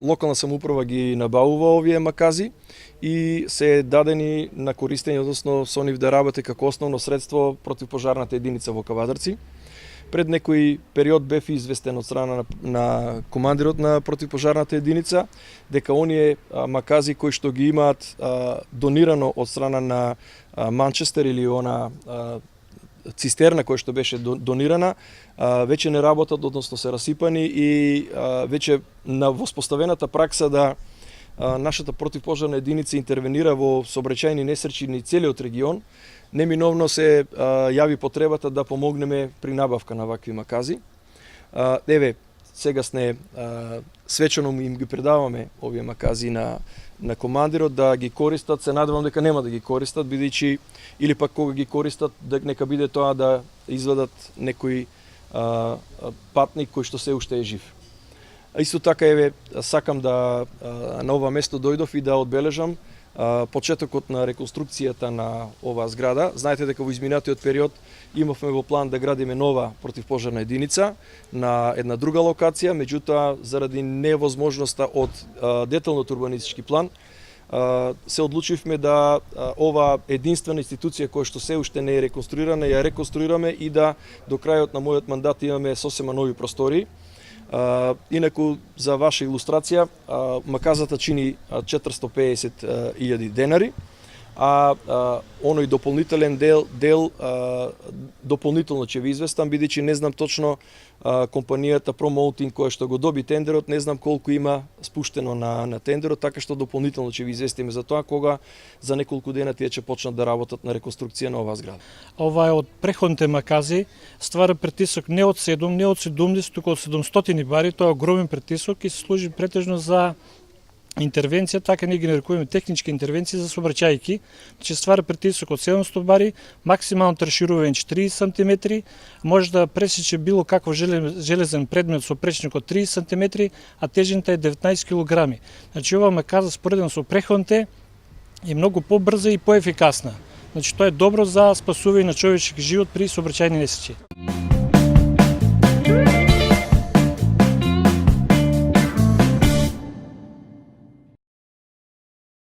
локална самоуправа ги набавува овие макази и се дадени на користење, односно со нив да работи како основно средство противпожарната единица во Кавадарци. Пред некој период бев известен од страна на командирот на противпожарната единица дека оние макази кои што ги имаат донирано од страна на Манчестер или она цистерна која што беше донирана, веќе не работат, односно се расипани и веќе на воспоставената пракса да нашата противпожарна единица интервенира во сообраќајни несреќи на целиот регион, неминовно се јави потребата да помогнеме при набавка на вакви макази. Еве, сега свечено им ги предаваме овие макази на командирот да ги користат. Се надевам дека нема да ги користат, бидејќи или пак кога ги користат, нека биде тоа да извадат некој патник кој што се уште е жив. Исто така, еве, сакам да на ова место дојдов и да одбележам почетокот на реконструкцијата на оваа зграда. Знаете дека во изминатиот период имавме во план да градиме нова противпожарна единица на една друга локација, меѓутоа заради невозможноста од деталниот урбанистички план се одлучивме да ова единствена институција која што се уште не е реконструирана, ја реконструираме и да до крајот на мојот мандат имаме сосема нови простории. Инаку, за ваша илустрација, маказата чини 450.000 денари, а оној дополнителен дел дополнително ќе ви известам, бидејќи не знам точно компанијата Promoting која што го доби тендерот, не знам колку има спуштено на тендерот, така што дополнително ќе ви известиме за тоа кога за неколку дена тие ќе почнат да работат на реконструкција на оваа зграда. Ова е од преходните макази, ствара притисок не од 7, не од 70, туку од 700 бари, тоа е огромен притисок и се служи претежно за интервенција, така ние ги нарекуваме технички интервенции за сообраќајки, че ствара притисок од 700 бари, максимално троширување 40 см, може да пресече било каков железен предмет со пречник од 30 см, а тежината е 19 кг. Значи ова маказа споредено со преходните е многу побрза и поефикасна. Значи тоа е добро за спасување на човечки живот при сообраќајни несреќи.